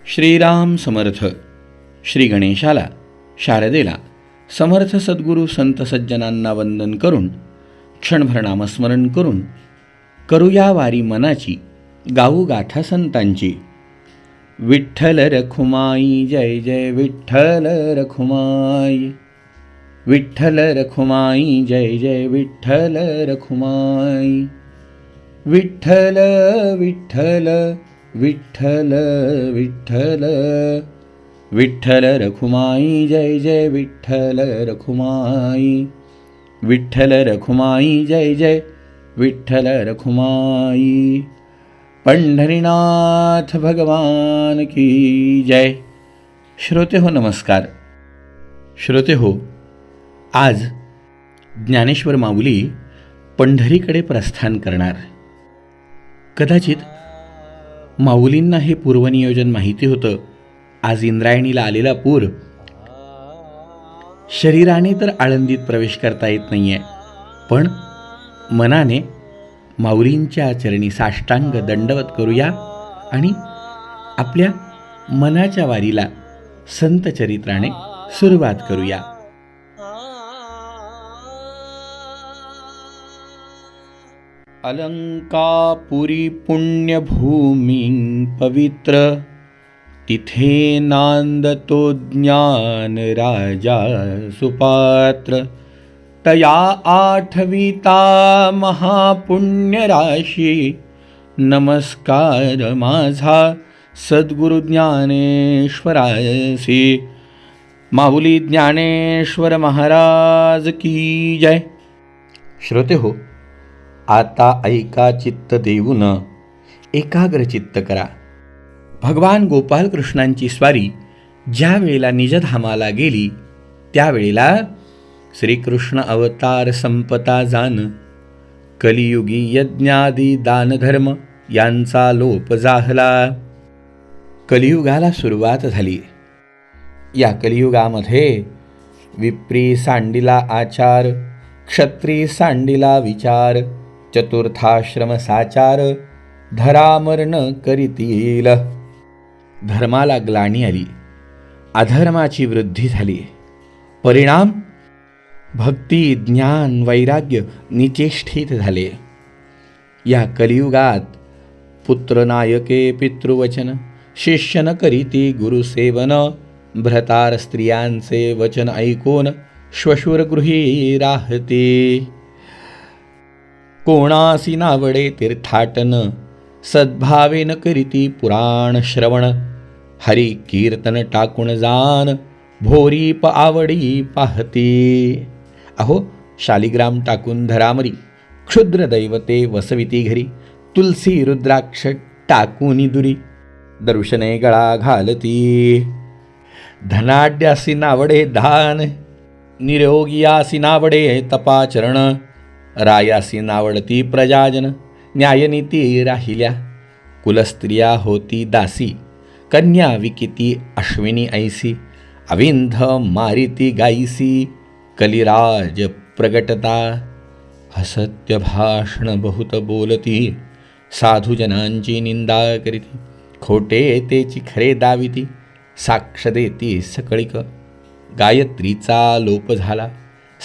श्रीराम समर्थ. श्री गणेशाला, शारदेला, समर्थ सद्गुरू संत सज्जनांना वंदन करून, क्षणभर नामस्मरण करून, करूया वारी मनाची, गाऊ गाथा संतांची. विठ्ठल रखुमाई, जय जय विठ्ठल रखुमाई. विठ्ठल रखुमाई, जय जय विठ्ठल रखुमाई. विठ्ठल विठ्ठल विठ्ठल विठ्ठल. विठ्ठल रखुमाई, जय जय विठ्ठल रखुमाई. विठ्ठल रखुमाई, जय जय विठ्ठल रखुमाई. पंढरीनाथ भगवान की जय. श्रोते हो नमस्कार. श्रोते हो, आज ज्ञानेश्वर माऊली पंढरीकडे प्रस्थान करणार. कदाचित माऊलींना हे पूर्वनियोजन माहिती होतं. आज इंद्रायणीला आलेला पूर, शरीराने तर आळंदीत प्रवेश करता येत नाहीये, पण मनाने माऊलींच्या चरणी साष्टांग दंडवत करूया आणि आपल्या मनाच्या वारीला संत चरित्राने सुरुवात करूया. अलंकापुरी पुण्यभूमी पवित्र, तिथे नांदतो ज्ञान राजा सुपात्र. तया आठविता महापुण्य राशी, नमस्कार माझा सद्गुरु ज्ञानेश्वरासी. माऊली ज्ञानेश्वर महाराज की जय. श्रोते हो, आता ऐका चित्त देऊन एकाग्र चित्त करा. भगवान गोपालकृष्णांची स्वारी ज्या वेळेला निजधामाला गेली, त्यावेळेला श्रीकृष्ण अवतार संपता जान, कलियुगी यज्ञादी दानधर्म यांचा लोप जाहला. कलियुगाला सुरुवात झाली. या कलियुगामध्ये विप्री सांडिला आचार, क्षत्री सांडिला विचार, चतुर्थाश्रम साचार, धरामरण करीतील. धर्माला ग्लानी आली, अधर्माची वृद्धी झाली. परिणाम भक्ती, ज्ञान, वैराग्य निचेष्टित झाले. या कलियुगात पुत्रनायके पितृवचन, शिष्य न करीती गुरुसेवन. भ्रतार स्त्रियांचे वचन ऐकून श्वशुरगृही राहते. कोणासी नावडे तीर्थाटन, सद्भावे न करीती पुराण श्रवण. हरी कीर्तन टाकून जान, भोरीप आवडी पाहते. अहो, शालिग्राम टाकून धरामरी, क्षुद्र दैवते वसविती घरी. तुलसी रुद्राक्ष टाकूनी दुरी, दर्शने गळा घालती. धनाढ्यासी नावडे दान, निरोगियासी नावडे तपाचरण. रायासी नावडती प्रजाजन, न्यायनीती राहिल्या. कुलस्त्रिया होती दासी, कन्या विकिती अश्विनी ऐसी. अविंध मारिती गायसी, कलिराज प्रगटता. असत्य भाषण बहुत बोलती, साधुजनांची निंदा करीती. खोटे तेची खरे दाविती, साक्ष देती सकळिक. गायत्रीचा लोप झाला,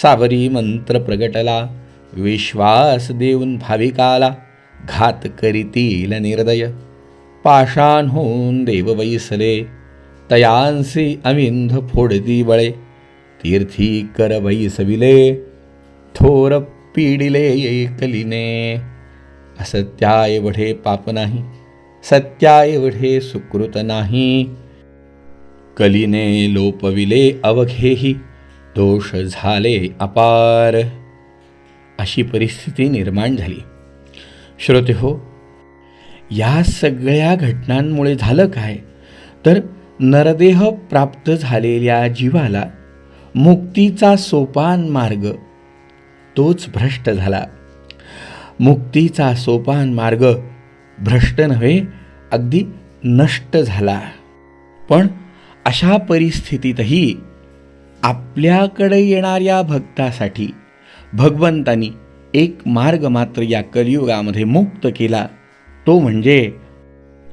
सावरी मंत्र प्रगटला. विश्वास देऊन भाविकाला, घात करीतील निर्दय. पाषाण होऊन देव वैसले, तयांसी अविंध फोडती बळे. तीर्थी कर वैसविले, थोर पीडिले कलीने. असत्या एवढे पाप नाही, सत्या एवढे सुकृत नाही. कलीने लोपविले अवघेही, दोष झाले अपार. अशी परिस्थिती निर्माण झाली. श्रोते हो, या सगळ्या घटनांमुळे झालं काय, तर नरदेह प्राप्त झालेल्या जीवाला मुक्तीचा सोपान मार्ग तोच भ्रष्ट झाला. मुक्तीचा सोपान मार्ग भ्रष्ट नव्हे, अगदी नष्ट झाला. पण अशा परिस्थितीतही आपल्याकडे येणाऱ्या भक्तासाठी भगवंतांनी एक मार्ग मात्र या कलियुगामध्ये मुक्त केला. तो म्हणजे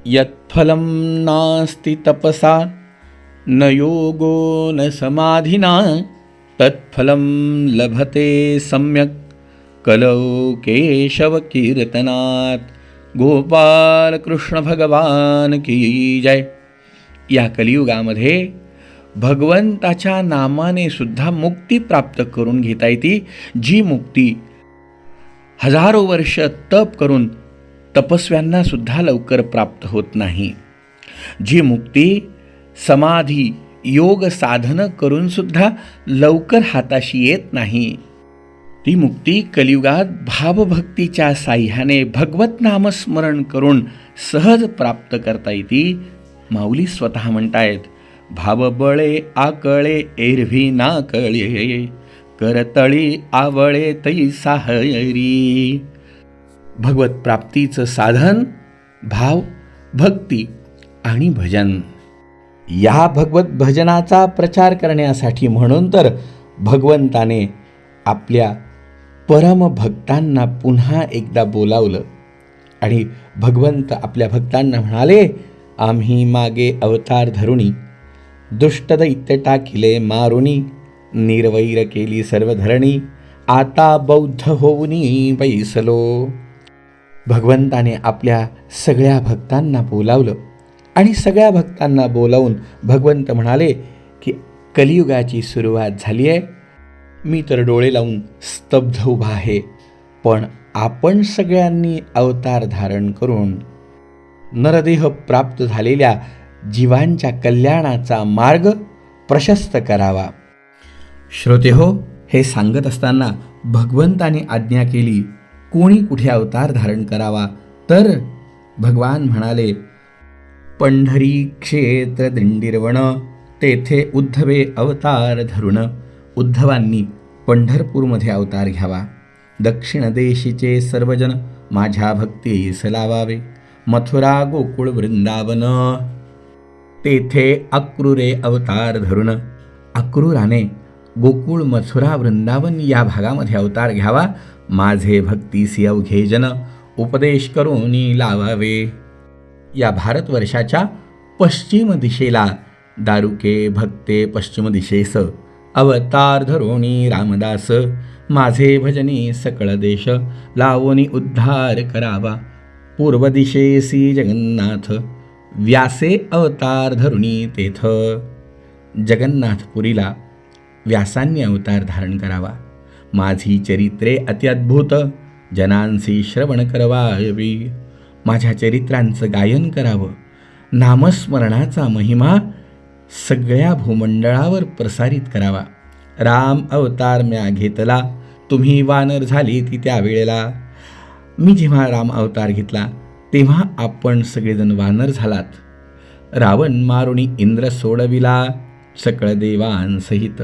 यत्फलं नास्ति तपसा न योगो न समाधिना तत्फलं लभते सम्यक कलौ केशव कीर्तनात. गोपाल कृष्ण भगवान की जय. या कलियुगामध्ये भगवंताच्या नामाने सुद्धा मुक्ती प्राप्त करून घेता येते, जी मुक्ती हजारो वर्ष तप करून तपस्व्यांना सुद्धा लवकर प्राप्त होत नाही. जी मुक्ती समाधी योग साधन करून सुद्धा लवकर हाताशी येत नाही, ती मुक्ती कलियुगात भावभक्तीच्या साह्याने भगवत नामस्मरण करून सहज प्राप्त करता येते. माऊली स्वतः म्हणतायत, भावबळे आकळे एरवी ना कळे करतळी आवळे तैसा हरी. भगवत प्राप्तीचं साधन भाव, भक्ती आणि भजन. या भगवत भजनाचा प्रचार करण्यासाठी म्हणून तर भगवंताने आपल्या परमभक्तांना पुन्हा एकदा बोलावलं आणि भगवंत आपल्या भक्तांना म्हणाले, आम्ही मागे अवतार धरुणी दुष्टदैत्य टाकिले मारुनी निर्वैर केली सर्व धरणी आता बौद्ध होऊनी बैसलो. भगवंताने आपल्या सगळ्या भक्तांना बोलावलं आणि सगळ्या भक्तांना बोलावून भगवंत म्हणाले की कलियुगाची सुरुवात झाली आहे. मी तर डोळे लावून स्तब्ध उभा आहे, पण आपण सगळ्यांनी अवतार धारण करून नरदेह प्राप्त झालेल्या जीवांच्या कल्याणाचा मार्ग प्रशस्त करावा. श्रोतेहो, हे सांगत असताना भगवंताने आज्ञा केली, कोणी कुठे अवतार धारण करावा, तर भगवान म्हणाले, पंढरी क्षेत्र दिंडीरवण तेथे उद्धवे अवतार धरुण. उद्धवांनी पंढरपूरमध्ये अवतार घ्यावा. दक्षिण देशीचे सर्वजन माझ्या भक्तीस लावावे. मथुरा गोकुळ वृंदावन तेथे अक्रूरे अवतार धरुण. अक्रूराने गोकुळ मथुरा वृंदावन या भागामध्ये अवतार घ्यावा. माझे भक्तीसी अवघे जन उपदेश करून लावावे. या भारतवर्षाच्या पश्चिम दिशेला दारुके भक्ते पश्चिम दिशेस अवतार धरोणी रामदास. माझे भजनी सकळ देश लावोनी उद्धार करावा. पूर्व दिशेसी जगन्नाथ व्यासे अवतार धरुणी तेथ. जगन्नाथपुरीला व्यासांनी अवतार धारण करावा. माझी चरित्रे अत्यद्भुत जनांसी श्रवण करवावी. माझ्या चरित्रांचं गायन करावं. नामस्मरणाचा महिमा सगळ्या भूमंडळावर प्रसारित करावा. राम अवतार म्या घेतला तुम्ही वानर झाली ती त्यावेळेला. मी जेव्हा राम अवतार घेतला तेव्हा आपण सगळेजण वानर झालात. रावण मारुणी इंद्र सोडविला सकळ देवांसहित.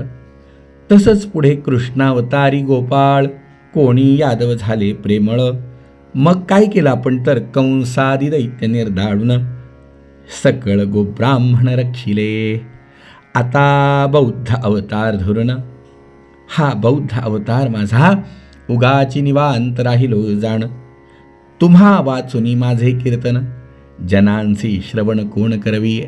तसंच पुढे कृष्णावतारी गोपाळ कोणी यादव झाले प्रेमळ. मग काय केलं आपण तर कंसादी दैत्य निर्दाळून सकळ गोब्राह्मण रक्षिले. आता बौद्ध अवतार धरून हा बौद्ध अवतार माझा उगाची निवांत राहिलो जाण. तुम्हा वाचुनी माझे कीर्तन जनांसी श्रवण कोण करवी.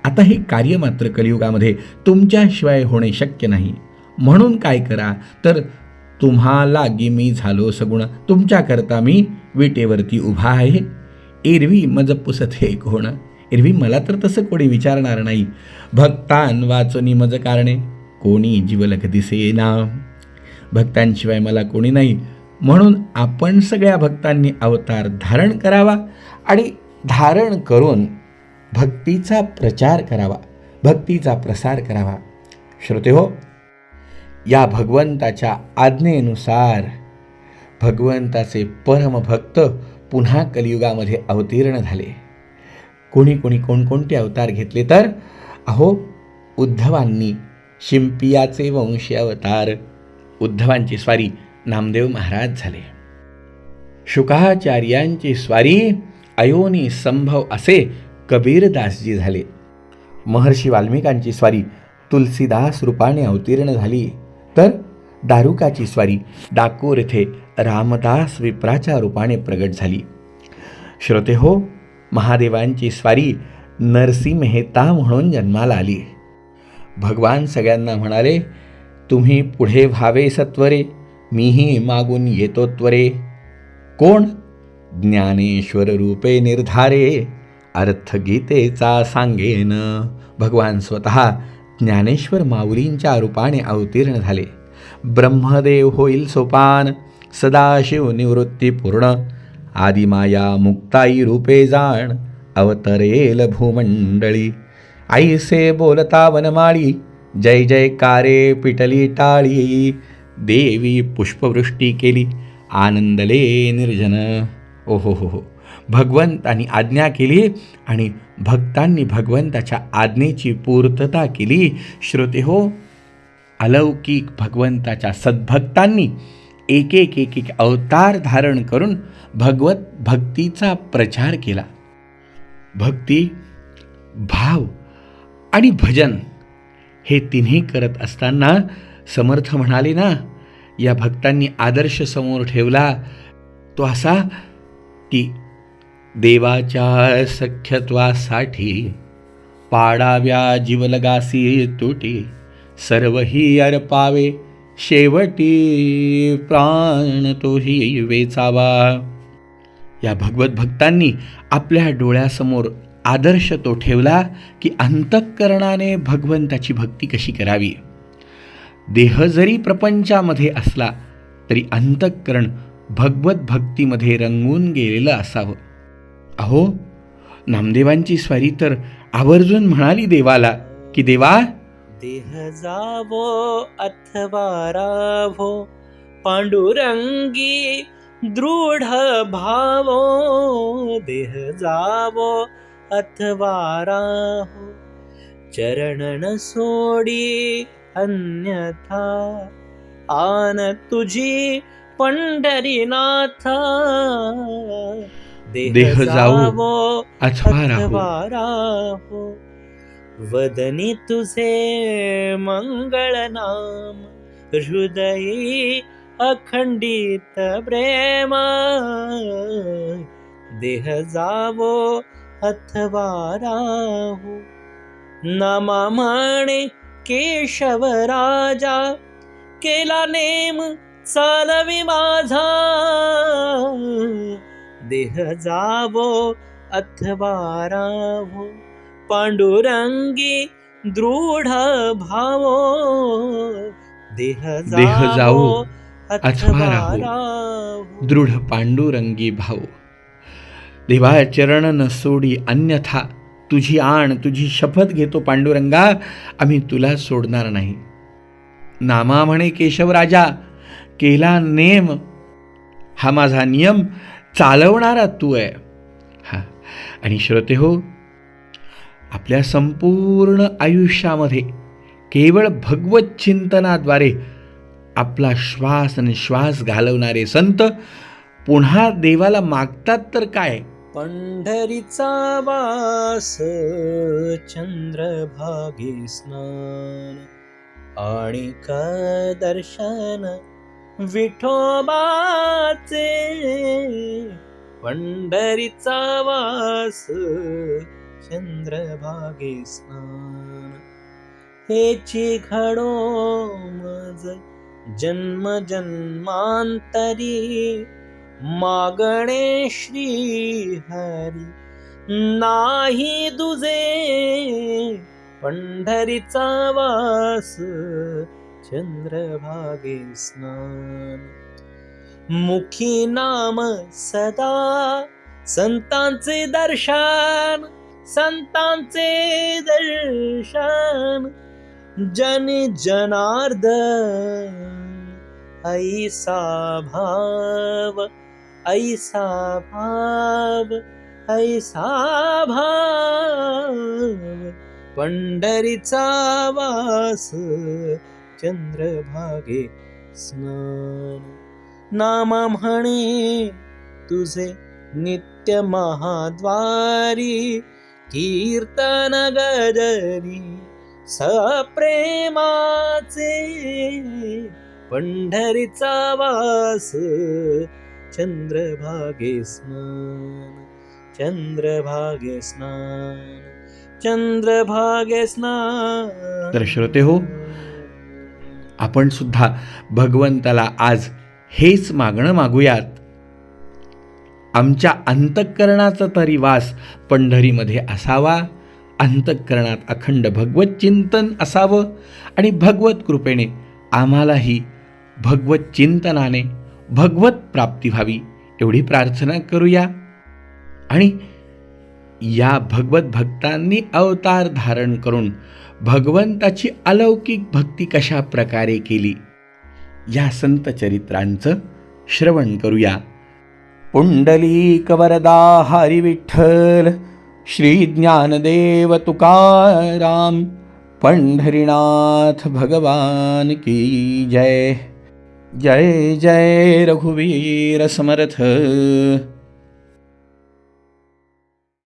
आता हे कार्य मात्र कलियुगामध्ये तुमच्याशिवाय होणे शक्य नाही. म्हणून काय करा तर तुम्हा लागी मी झालो सगुण. तुमच्याकरता मी विटेवरती उभा आहे. एरवी मज पुसथे कोण. एरवी मला तर तसं कोणी विचारणार नाही. भक्तान वाचुनी मज कारणे कोणी जीवलक दिसेना. भक्तांशिवाय मला कोणी नाही. म्हणून आपण सगळ्या भक्तांनी अवतार धारण करावा आणि धारण करून भक्तीचा प्रचार करावा, भक्तीचा प्रसार करावा. श्रोतेहो, या भगवंताच्या आज्ञेनुसार भगवंताचे परमभक्त पुन्हा कलियुगामध्ये अवतीर्ण झाले. कोणी कोणकोणते अवतार घेतले तर उद्धवांनी शिंपियाचे वंशी अवतार. उद्धवांची स्वारी नामदेव महाराज झाले. शुकाचार्यांची स्वारी अयोनी संभव असे कबीरदासजी झाले. महर्षी वाल्मिकांची स्वारी तुलसीदास रूपाने अवतीर्ण झाली. तर दारुकाची स्वारी डाकोर येथे रामदास विप्राच्या रूपाने प्रगट झाली. श्रोते हो, महादेवांची स्वारी नरसी मेहता म्हणून जन्माला आली. भगवान सगळ्यांना म्हणाले, तुम्ही पुढे व्हावे सत्वरे, मीही मागून येतो त्वरे. कोण? ज्ञानेश्वर रूपे निर्धारे, अर्थ गीतेचा सांगेन. भगवान स्वतः ज्ञानेश्वर माऊलींच्या रूपाने अवतीर्ण झाले. ब्रह्मदेव होईल सोपान, सदाशिव निवृत्ती पूर्ण. आदिमाया मुक्ताई रूपे जाण, अवतरेल भूमंडळी. आईसे बोलता वनमाळी, जय जयकारे पिटली टाळी. देवी पुष्पवृष्टी केली, आनंदले निर्जन. ओहो हो, भगवंतांनी आज्ञा केली आणि भक्तांनी भगवंताच्या आज्ञेची पूर्तता केली. श्रोते हो, अलौकिक भगवंताच्या सद्भक्तांनी एक एक अवतार धारण करून भगवत भक्तीचा प्रचार केला. भक्ती, भाव आणि भजन हे तिन्ही करत असताना समर्थ म्हणाले ना, या भक्तांनी आदर्श समोर ठेवला तो असा की देवाच्या सख्यत्वासाठी पाडाव्या जीवलगासी तुटी. सर्वही अर्पावे शेवटी, प्राण तोही वेचावा. या भगवत भक्तांनी आपल्या डोळ्यासमोर आदर्श तो ठेवला की अंतःकरणाने भगवंताची भक्ती कशी करावी. देह जरी प्रपंचामध्ये असला तरी अंतःकरण भगवत भक्तीमध्ये रंगून गेलेलं असावं. अहो, नामदेवांची स्वारी तर आवर्जून म्हणाली देवाला की देवा, देह जावो अथवा रावो, पांडुरंगी दृढ भावो. देह जावो अथवा राहो, चरणन सोडी अन्यथा. आन तुझी पंढरीनाथा, देह जावो अथवा राहो. वदनी तुझे मंगळ नाम, हृदयी अखंडित प्रेम. देह जावो अथवा राहो, नामा म्हणे केशव राजा. केला नेम चालवी माझा, देह जावो अथवा राहो. पांडुरंगी दृढ भावो, देह जावो अथवा राहो. दृढ पांडुरंगी भाव. देवा, चरण न सोडी अन्यथा. तुझी आण, तुझी शपथ घेतो पांडुरंगा, आम्ही तुला सोडणार नाही. नामा म्हणे केशव राजा, केला नेम, हा माझा नियम चालवणारा तू आहे. हा, आणि श्रोते हो, आपल्या संपूर्ण आयुष्यामध्ये केवळ भगवत चिंतनाद्वारे आपला श्वास आणि श्वास घालवणारे संत पुन्हा देवाला मागतात तर काय. पंढरीचा वास, चंद्रभागी स्नान, आणि दर्शन विठोबाचे. पंढरीचा वास, चंद्रभागे स्नान, हेची घडो मज जन्म जन्मांतरी. मागणे श्री हरी नाही दुजे, पंढरीचा वास, चंद्रभागे स्नान. मुखी नाम सदा, संतांचे दर्शन, संतांचे दर्शन. जन जनार्दन ऐसा भाव, ऐसा भाव, ऐसा भाव. पंढरीचा वास, चंद्रभागे स्नान. नाम म्हणे तुझे नित्य महाद्वारी, कीर्तन गजरी सप्रेमाचे. पंढरीचा वास, चंद्रभागे स्नान. चंद्रभागे स्नान, चंद्रभागे स्नान. तर श्रोते हो, आपण सुद्धा भगवंताला आज हेच मागणं मागूयात. आमच्या अंतःकरणाचा तरी वास पंढरीमध्ये असावा, अंतःकरणात अखंड भगवत चिंतन असावं आणि भगवत कृपेने आम्हालाही भगवत चिंतनाने भगवत प्राप्ती व्हावी एवढी प्रार्थना करूया. आणि या भगवत भक्तांनी अवतार धारण करून भगवंताची अलौकिक भक्ती कशा प्रकारे केली या संत चरित्रांचं श्रवण करूया. पुंडलिक वरदा हरी विठ्ठल, श्री ज्ञानदेव तुकाराम, पंढरीनाथ भगवान की जय. जय जय रघुवीर समर्थ.